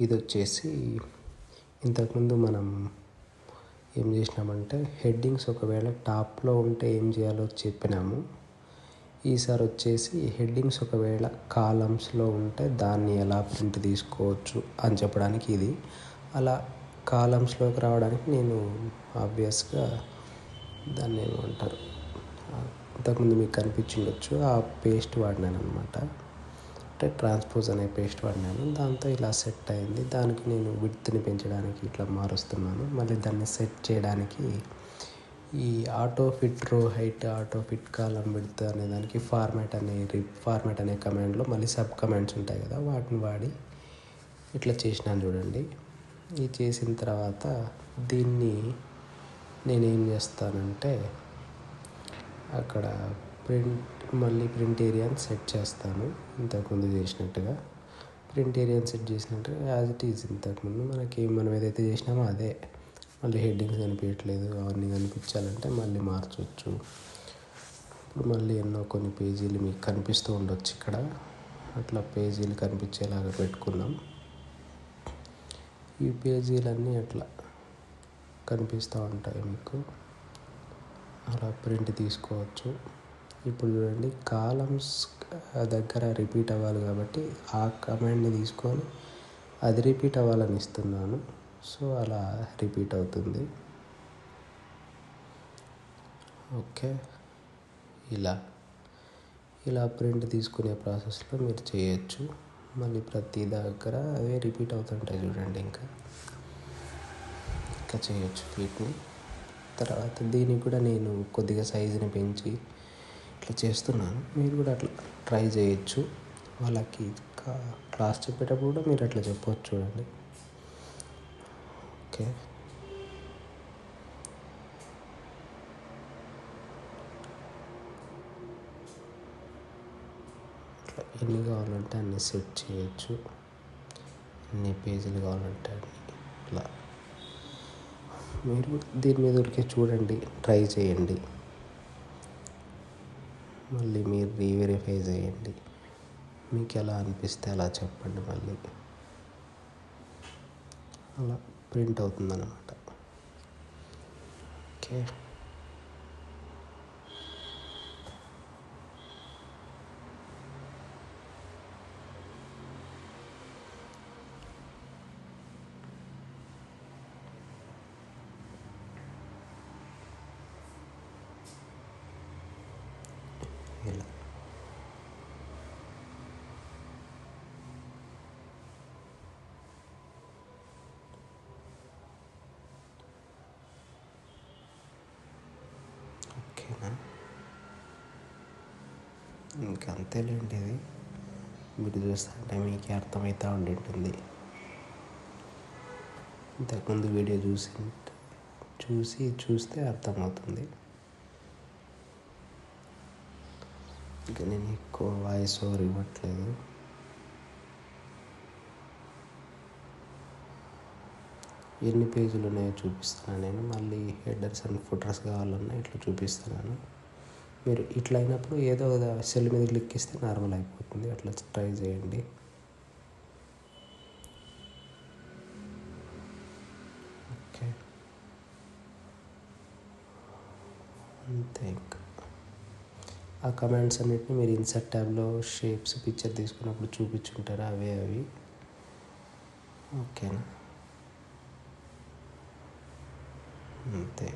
ఇది వచ్చేసి ఇంతకుముందు మనం ఏం చేసినామంటే హెడ్డింగ్స్ ఒకవేళ టాప్లో ఉంటే ఏం చేయాలో చెప్పినాము. ఈసారి వచ్చేసి హెడ్డింగ్స్ ఒకవేళ కాలమ్స్లో ఉంటే దాన్ని ఎలా ప్రింట్ తీసుకోవచ్చు అని చెప్పడానికి ఇది. అలా కాలమ్స్లోకి రావడానికి నేను ఆబ్వియస్గా దాన్ని ఏమంటారు, ఇంతకుముందు మీకు కనిపించిండొచ్చు, ఆ పేస్ట్ వాడినాను అనమాట. అంటే ట్రాన్స్పోజ్ అనే పేస్ట్ వాడినాను. దాంతో ఇలా సెట్ అయింది. దానికి నేను విడ్త్ని పెంచడానికి ఇట్లా మారుస్తున్నాను. మళ్ళీ దాన్ని సెట్ చేయడానికి ఈ ఆటో ఫిట్ రో హైట్, ఆటో ఫిట్ కాలం విడ్త్ అనే దానికి ఫార్మాట్ అనే కమాండ్లో మళ్ళీ సబ్ కమాండ్స్ ఉంటాయి కదా, వాటిని వాడి ఇట్లా చేసినాను చూడండి. ఇది చేసిన తర్వాత దీన్ని నేనేం చేస్తానంటే అక్కడ ప్రింట్ ఏరియాని సెట్ చేస్తాను. ఇంతకుముందు చేసినట్టుగా ప్రింట్ ఏరియాని సెట్ చేసినట్టుగా యాజ్ ఇట్ ఈజ్ ఇంతకుముందు మనం ఏదైతే చేసినామో అదే. మళ్ళీ హెడ్డింగ్స్ కనిపించట్లేదు, అవన్నీ కనిపించాలంటే మళ్ళీ మార్చవచ్చు. ఇప్పుడు మళ్ళీ కొన్ని పేజీలు మీకు కనిపిస్తూ ఉండొచ్చు ఇక్కడ. అట్లా పేజీలు కనిపించేలాగా పెట్టుకున్నాం. ఈ పేజీలన్నీ అట్లా కనిపిస్తూ ఉంటాయి మీకు. అలా ప్రింట్ తీసుకోవచ్చు. ఇప్పుడు చూడండి, కాలమ్స్ దగ్గర రిపీట్ అవ్వాలి కాబట్టి ఆ కమాండ్ని తీసుకొని అది రిపీట్ అవ్వాలని ఇస్తున్నాను. సో అలా రిపీట్ అవుతుంది. ఓకే, ఇలా ప్రింట్ తీసుకునే ప్రాసెస్లో మీరు చేయొచ్చు. మళ్ళీ ప్రతి దగ్గర అవే రిపీట్ అవుతుంటాయి చూడండి. ఇంకా చేయొచ్చు వీటిని. తర్వాత దీనికి కూడా నేను కొద్దిగా సైజుని పెంచి ఇట్లా చేస్తున్నాను. మీరు కూడా అట్లా ట్రై చేయొచ్చు. వాళ్ళకి క్లాస్ చెప్పేటప్పుడు కూడా మీరు అట్లా చెప్పవచ్చు చూడండి. ఓకే, ఇట్లా ఎన్ని కావాలంటే అన్ని సెట్ చేయొచ్చు. ఎన్ని పేజీలు కావాలంటే అన్ని. ఇట్లా మీరు దీని మీద ఉరికే చూడండి, ట్రై చేయండి. మళ్ళీ మీరు రీవెరిఫై చేయండి. మీకు ఎలా అనిపిస్తే అలా చెప్పండి. మళ్ళీ అలా ప్రింట్ అవుతుందన్నమాట. ఓకే, ఇలా ఓకేనా. ఇంకా అంతేలేండి. ఇది మీరు చూస్తుంటే మీకే అర్థమవుతూ ఉంటుంది. ఇంతకుముందు వీడియో చూస్తే అర్థమవుతుంది. ఇంకా నేను ఎక్కువ వాయిస్ ఓవర్ ఇవ్వట్లేదు. ఎన్ని పేజీలు ఉన్నాయో చూపిస్తున్నాను నేను. మళ్ళీ హెడర్స్ అండ్ ఫుటర్స్ కావాలన్నా ఇట్లా చూపిస్తున్నాను. మీరు ఇట్లా అయినప్పుడు ఏదో సెల్ మీద క్లిక్ ఇస్తే నార్మల్ అయిపోతుంది. అట్లా ట్రై చేయండి. ఓకే, అంతే. ఇంకా ఆ కమాండ్స్ అన్నిటిని మీరు ఇన్సర్ట్ ట్యాబ్లో షేప్స్ పిక్చర్ తీసుకున్నప్పుడు చూపించుంటారు, అవి. ఓకేనా, అంతే.